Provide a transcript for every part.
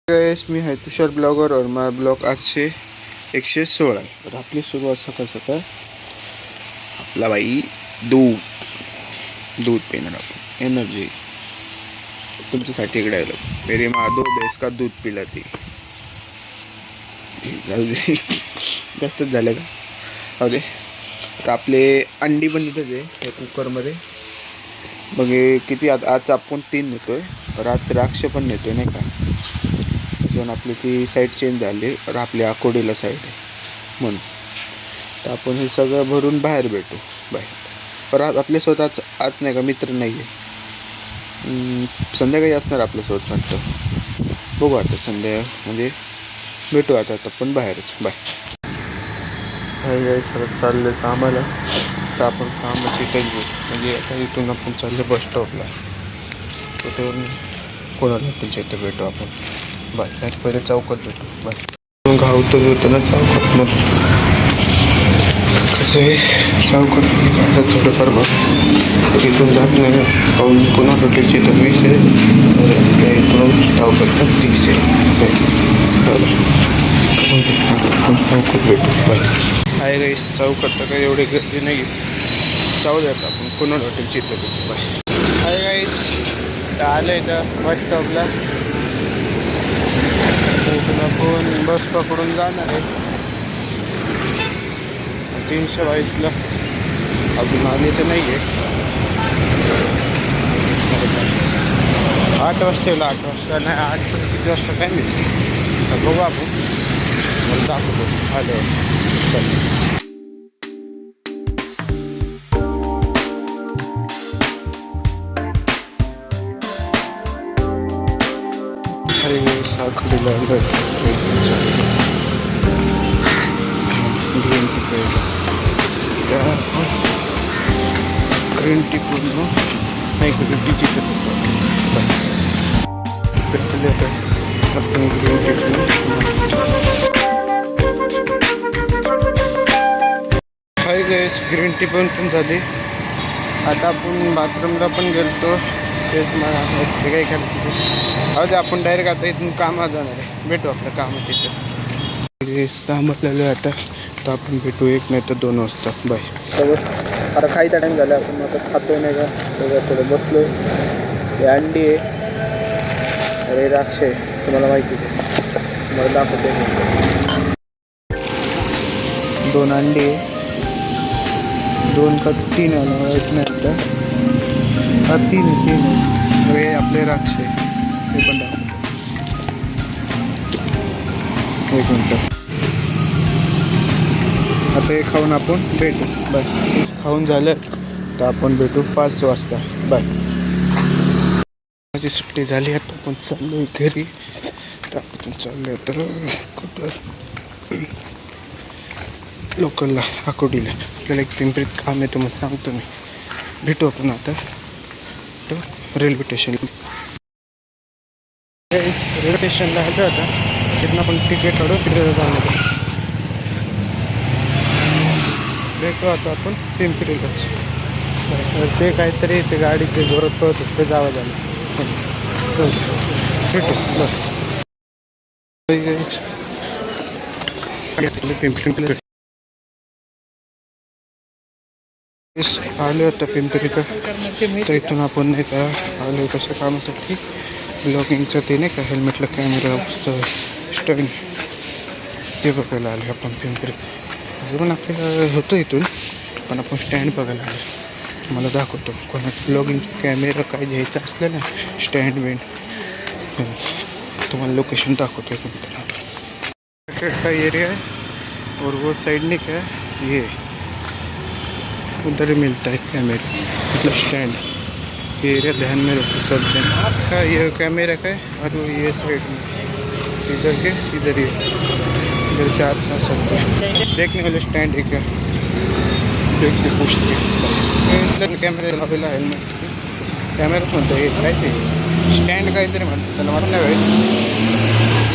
Guys मी आहे तुषार blogger और माझा ब्लॉग आजचे 116 तर आपली सुरुवात सकाळ सकाळ आपला बाई दूध पिणार आपण एनर्जी तुमच्यासाठी इकडे आलो मेरे माँ 2 भैंस का दूध पिलाती जास्तच झालं का हो दे तर आपले अंडी पण इथंच आहे कुकरमध्ये मग किती आज आपण 3 नेतोय रात्री अक्ष पण नेतोय नाही का आपली ती साईड चेंज झाली और आपल्या अकोडीला साईड आहे म्हणून तर आपण हे सगळं भरून बाहेर भेटू बाहेर पर आपल्या स्वतःच आज नाही का मित्र नाही आहे संध्याकाळी असणार आपल्यासोबत वाटतं बघू आता संध्या म्हणजे भेटू आता पण बाहेरच बाय हाय सगळं चाललं कामाला तर आपण कामाची काही म्हणजे आता इथून आपण चाललो बस स्टॉपला कुठे कोणाला हॉटेलच्या इथं भेटू आपण बाय त्यात पहिले चौकात भेटू बाय घावतो होतं ना चौकात मग कसं आहे चौकात थोडंफार बघ इथून जात नाही पाहून पुन्हा हॉटेलची तर 20 आहे तर आपल्या इथून चौकात 30 आहे असं आपण चौकात भेटू बाय आहे काही चौकात तर काही एवढी गर्दी नाही जाऊ द्यात आपण पुन्हा हॉटेलची इथं भेटू बाय आहे गाईस आलं इथं बस स्टॉपला इथून आपण बस पकडून जाणार आहे 322ला अजून आले तर नाही आहे 8 वाजता येईल 8 वाजता नाही 8 किती वाजता काय नाही बघू आपण मला दाखवतो आल्यावर साखरीला ग्रीन टी पूर्ण नाही ग्रीन टीची भेटले आपण green tea hi guys green tea पण झाली आता आपण बाथरूमला पण गेलतो तेच मला ते काही करायचं अरे आपण डायरेक्ट आता इथून कामात जाणार आहे भेटू आपलं कामाचं इथं कामात आलो आता तर आपण भेटू 1 नाही तर 2 वाजता बाय आता खायचा टाईम झाला आपण आता खातोय नाही का थोडं बसलो हे अंडी आहे अरे द्राक्ष आहे तुम्हाला माहिती आहे मला दाखवते 2 अंडी आहे 2 का 3 आहे मला माहीत नाही आता 3 आहे हे आपले द्राक्ष आहे ते पण दाखवतो 1 मिनिट आता हे खाऊन आपण भेटू बाय खाऊन झालं तर आपण भेटू 5 वाजता बाय माझी सुट्टी झाली आता आपण चाललो घरी तर आपण चाललो तर कुठं लोकलला अकोडीला आपल्याला एक पिंपरीत काम आहे तुम्हाला सांगतो मी भेटू आपण आता तर रेल्वे स्टेशनला आलं आता तिथून आपण तिकीट काढू तिकडे जाणार भेटू आता आपण पिंपरीलाच ते काहीतरी ते गाडीचे जोरात पळत ते जावं झालं भेटू पिंपरी आलो आता पिंपरीला तर इथून आपण नाही का आलो कसं कामासाठी ब्लॉगिंगचं ते नाही का हेल्मेटला कॅमेरा स्टँड ते बघायला आलो आपण पिंपरीत असं पण आपल्याला होतं इथून पण आपण स्टँड बघायला आलो मला दाखवतो कोणा ब्लॉगिंगचा कॅमेरा काय घ्यायचं असलं ना स्टँड बेंड तुम्हाला लोकेशन दाखवतो का एरिया है और वो साइड नहीं क्या ये उधर मिलता है कैमरे मतलब स्टैंड ये एरिया ध्यान में रखो सब जन का ये कैमरा का है और ये साइड में इधर के इधर ये इधर से आप जा सकते हैं देखने वाले स्टैंड है क्या देख के पूछते इसलिए कैमरे लावेला हेल्मेट कॅमेरा म्हणतो हे काय ते स्टँड काहीतरी म्हणतो त्याला म्हणत नाही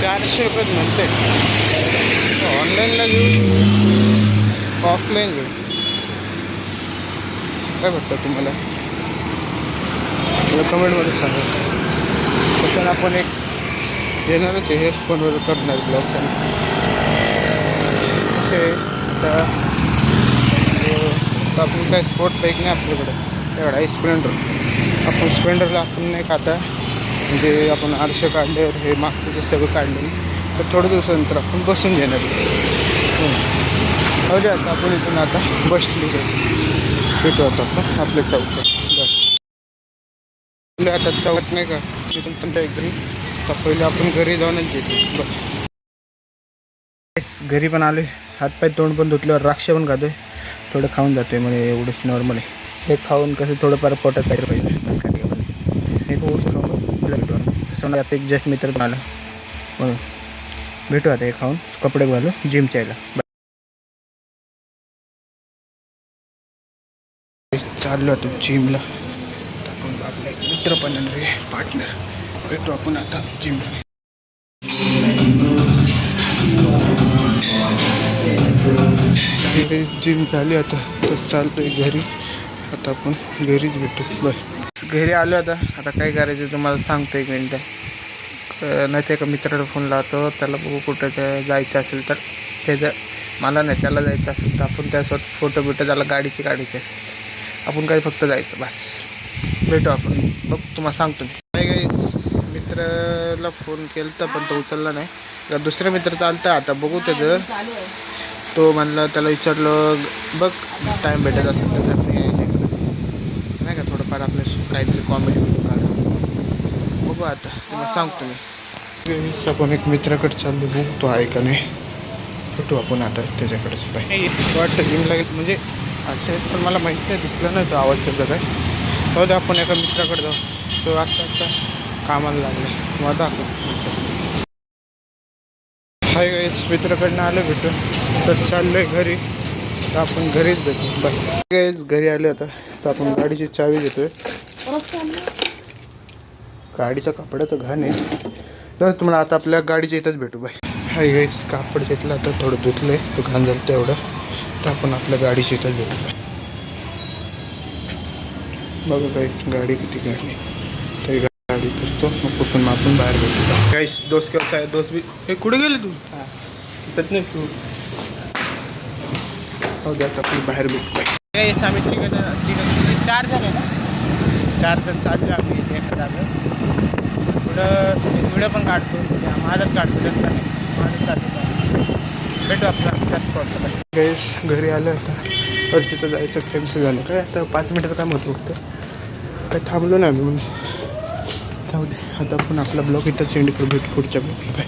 400 रुपये म्हणते ऑनलाईनला घेऊ ऑफलाईन घेऊ काय वाटतं तुम्हाला मला कमेंटमध्ये सांगा. तसं आपण एक येणारच आहे, हे फोनवर करणार ब्लॉग्स आणि असे आता आपण काय स्पोर्ट बाईक नाही आपल्याकडं, एवढा आहे स्प्लेंडर. आपण स्प्लेंडरला आपण नाही का आता म्हणजे आपण आरशे काढल्यावर हे मागचं ते सगळं काढलं तर थोड्या दिवसानंतर आपण बसून घेणार. हो दे आता आपण इथून आता बसली भेटू आता आपण आपल्या चौकात. बस आता चौकात नाही का तिथून तुमच्या घरी तर पहिले आपण घरी जाऊनच घेतो. बस घरी पण आले, हातपाय तोंड पण धुतल्यावर राक्ष पण खातोय, थोडं खाऊन जातोय म्हणजे एवढंच नॉर्मल आहे. हे खाऊन कसं थोडंफार पोटात काहीतरी पाहिजे, हे थोडंसं खाऊन भेटू. तसं आता एक जस्ट मित्र पण आला म्हणून भेटू आता. हे खाऊन कपडे घालू जिमच्या यायला. चाललो आता जिमला. आपण आपला एक मित्र पण रे पार्टनर, भेटू आपण आता जिमला. जिम झाली आता तर चालतोय घरी. आता आपण घरीच भेटू. बस घरी आलो आता. आता काय करायचं तुम्हाला सांगतो, एक मिनटं. नाही ते एका मित्राला फोन लावतो, त्याला बघू कुठं जायचं असेल तर त्याचं, मला नाही त्याला जायचं असेल तर आपण त्यासोबत फोटो बिटो त्याला गाडीचे असेल आपण काही फक्त जायचं बस. भेटू आपण. बघ तुम्हाला सांगतो काय काही मित्राला फोन केला तर पण तो उचलला नाही. तर दुसरा मित्र चालतं आता बघू त्याचं. तो म्हणला, त्याला विचारलं बघ टाईम भेटत असेल तर नाही का थोडंफार आपलं काहीतरी कॉमेडी काढा. बघू आता तुम्हाला सांगतो मी. आपण एक मित्राकडे चाललो, बघू तो आहे का नाही. भेटू आपण आता त्याच्याकडेच. पाहिजे वाटतं जिमला गेलं म्हणजे असेल पण मला माहीत नाही, दिसलं नाही तो आवाज त्याचा काय. तर आपण एका मित्राकडे जाऊ, तो आता कामाला लागला. मग दाखव हाय गाईस, मित्राकडनं आलं भेटून तर चाललो आहे घरी. तर आपण घरीच भेटू. बाय गाईस, घरी आले आता. तर आपण गाडीची चावी घेतोय. गाडीचा कपडा तर घाण आहे, तर तुम्हाला आता आपल्या गाडीच्या इथंच भेटू. बाय हाय गाईस, कापड घेतलं आता, थोडं धुतलं आहे तो घाण झालं तेवढं. तर आपण आपल्या गाडीच्या इथंच भेटू. बाय बघा गाईस गाडी किती घाण आहे. तरी गाडी पुसतो, मग पुसून मग आपण बाहेर भेटू. गाईस दोस्त केव्हा आहे, दोस्त बी हे कुठे गेले तू दिसत नाही तू. हो द्या आपण बाहेर भेटू. गाईस आम्ही तिकडं 4 जण आहे ना, 4 जण चाललो आम्ही इथे एका जागा. थोडं व्हिडिओ पण काढतो, माझाच काढतो त्यांचा नाही, माझं चालतो. भेटू आपला त्याच स्पॉटला. गाईस घरी आलं आता, तर तिथं जायचं कॅन्सल झालं. काय आता 5 मिनिटाचं काम होतं फक्त, काय थांबलो ना आम्ही म्हणून. जाऊ दे आता आपण आपला ब्लॉग इथं सेंड करू. भेटू पुढच्या ब्लॉगला. काय